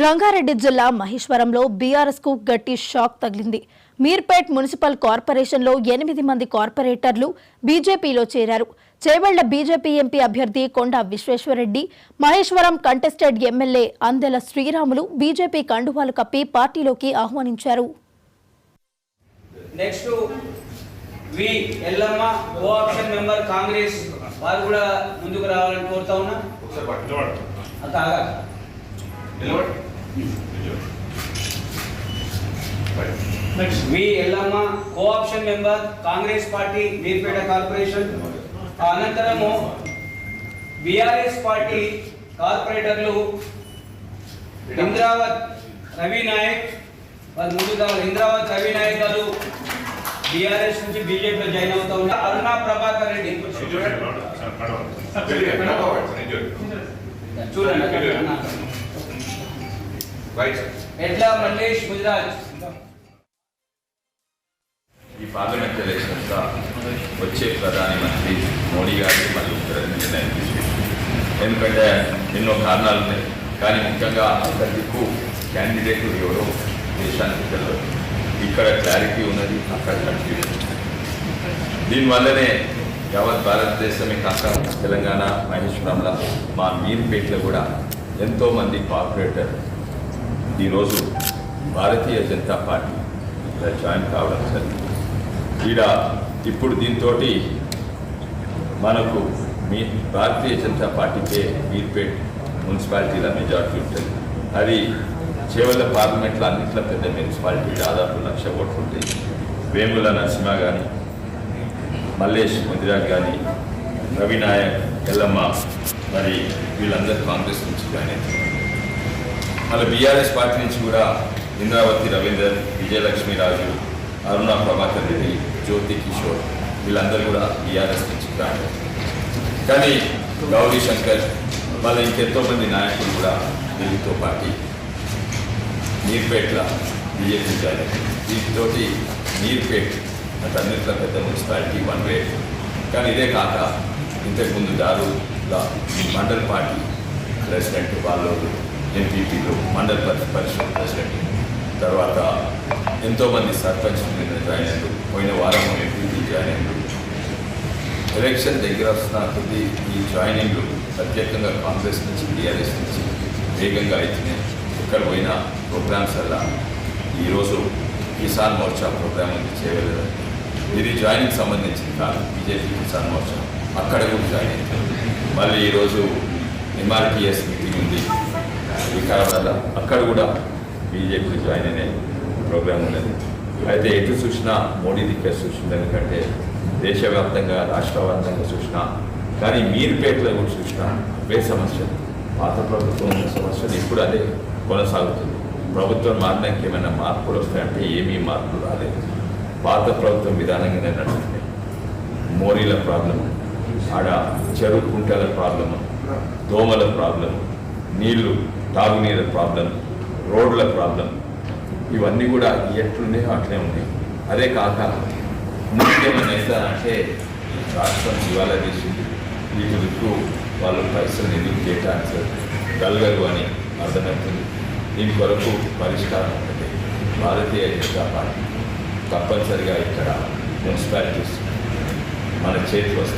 రంగారెడ్డి జిల్లా మహేశ్వరంలో బీఆర్ఎస్ కు గట్టి షాక్ తగిలింది. మీర్పేట్ మున్సిపల్ కార్పొరేషన్లో 8 మంది కార్పొరేటర్లు బీజేపీలో చేరారు. చేవెళ్ల బీజేపీ ఎంపీ అభ్యర్థి Konda Vishweshwar Reddy, Maheshwaram contested MLA Andela Sriramulu BJP కండువాలు కప్పి పార్టీలోకి ఆహ్వానించారు. Next V Yellamma co-option member Congress వారు కూడా ముందుకు రావాలని కోరుతా ఉన్నా. V Yellamma co-option member Congress party Meerpet corporation. అనంతరము బీఆర్ఎస్ పార్టీ కార్పొరేటర్లు ఇంద్రావత్ రవి నాయక్ వారు ముందుగా ఇంద్రావత్ రవి నాయక్ గారు బీఆర్ఎస్ నుంచి బీజేపీలో జాయిన్ అవుతా ఉన్నారు. అరుణా ప్రభాకర్ రెడ్డి చూడండి, ఎట్లా మల్లేష్ గుజరాత్. ఈ పార్లమెంట్ ఎలక్షన్స్ వచ్చే ప్రధానమంత్రి మోడీ గారికి మళ్ళీ నిర్ణయం తీసుకుంది. ఎందుకంటే ఎన్నో కారణాలు ఉన్నాయి, కానీ ముఖ్యంగా అంతకు క్యాండిడేట్ ఎవరో దేశానికి తెలియదు. ఇక్కడ క్లారిటీ ఉన్నది, అక్కడ కన్ఫ్యూజన్. దీనివల్లనే యావత్ భారతదేశమే కాక తెలంగాణ మహేశ్వరంలో మా మీర్పేటలో కూడా ఎంతోమంది కార్పొరేటర్ ఈరోజు భారతీయ జనతా పార్టీ జాయిన్ కావడం జరిగింది. ఇప్పుడు దీంతో మనకు భారతీయ జనతా పార్టీకే మీర్పేట్ మున్సిపాలిటీలో మెజార్టీ ఉంటుంది. అది చేవెళ్ల పార్లమెంట్లో అన్నింటిలో పెద్ద మున్సిపాలిటీ, దాదాపు 1,00,000 ఓట్లు ఉంటాయి. వేముల నరసింహ కానీ, మల్లేష్ ముదిరాజ్ కానీ, రవినాయక్, ఎల్లమ్మ, మరి వీళ్ళందరూ కాంగ్రెస్ నుంచి కానీ, మళ్ళీ బీఆర్ఎస్ పార్టీ నుంచి కూడా ఇంద్రావతి రవీందర్, విజయలక్ష్మీరాజు, అరుణా ప్రభాకర్ రెడ్డి, జ్యోతి కిషోర్ వీళ్ళందరూ కూడా బీఆర్ఎస్ నుంచి కానీ. కానీ గౌరీ శంకర్ మళ్ళీ ఇంకెంతోమంది నాయకులు కూడా వీళ్ళతో పార్టీ మీర్పేట్ల బీజేపీ జాయిన్ అయింది. వీటితో మీర్పేట్ అన్నింటిలో పెద్ద మున్సిపాలిటీ 1 వే. కానీ ఇదే కాక ఇంతకుముందు దారుల మండల్ పార్టీ ప్రెసిడెంట్ వాళ్ళు, ఎంపీపీలు, మండల్ పరిషత్ ప్రెసిడెంట్, తర్వాత ఎంతోమంది సర్పంచ్ జాయిన్ అయ్యారు. పోయిన వారం ఎంపీపీ జాయిన్ అయ్యారు. ఎలక్షన్ దగ్గర వస్తున్న కొద్దీ ఈ జాయినింగ్లు ప్రత్యేకంగా కాంగ్రెస్ నుంచి బీఆర్ఎస్ నుంచి వేగంగా అవుతున్నాయి. ఎక్కడ పోయినా ప్రోగ్రామ్స్ వల్ల ఈరోజు కిసాన్ మోర్చా ప్రోగ్రామ్ ఉంది చేయలేదు. ఇది జాయినింగ్ సంబంధించింది కాదు, బీజేపీ కిసాన్ మోర్చా అక్కడ కూడా జాయిన్ అయింది. మళ్ళీ ఈరోజు ఎంఆర్పిఎస్ మీటింగ్ ఉంది వికారాబాద్లో, అక్కడ కూడా బీజేపీ జాయిన్ అనే ప్రోగ్రాం ఉన్నది. అయితే ఎటు చూసినా మోడీ దిక్కే చూసింది, ఎందుకంటే దేశవ్యాప్తంగా రాష్ట్రవ్యాప్తంగా చూసినా, కానీ మీర్పేటలో కూడా చూసినా అవే సమస్యలు, పాత ప్రభుత్వం ఉన్న సమస్యలు ఇప్పుడు అదే కొనసాగుతుంది. ప్రభుత్వం మారడానికి ఏమైనా మార్పులు వస్తాయంటే ఏమీ మార్పులు రాలేదు. పాత ప్రభుత్వం విధానంగానే నడుస్తుంది. మోరీల ప్రాబ్లం, ఆడ చెరువు కుంటల ప్రాబ్లము, దోమల ప్రాబ్లం, నీళ్లు తాగునీళ్ళ ప్రాబ్లం, రోడ్ల ప్రాబ్లం, ఇవన్నీ కూడా ఎట్లున్నాయో అట్లే ఉన్నాయి. అదే కాక ముఖ్యమైన అంటే రాష్ట్రం ఇవాళ చేసింది, వీటికి వాళ్ళు పైసలు నిధులు కేటాయించగలగరు అని అర్థమవుతుంది. దీని కొరకు పరిష్కారం ఉంటుంది. భారతీయ జనతా పార్టీ తప్పనిసరిగా ఇక్కడ మున్సిపాలిటీస్ మన చేతికి వస్తుంది.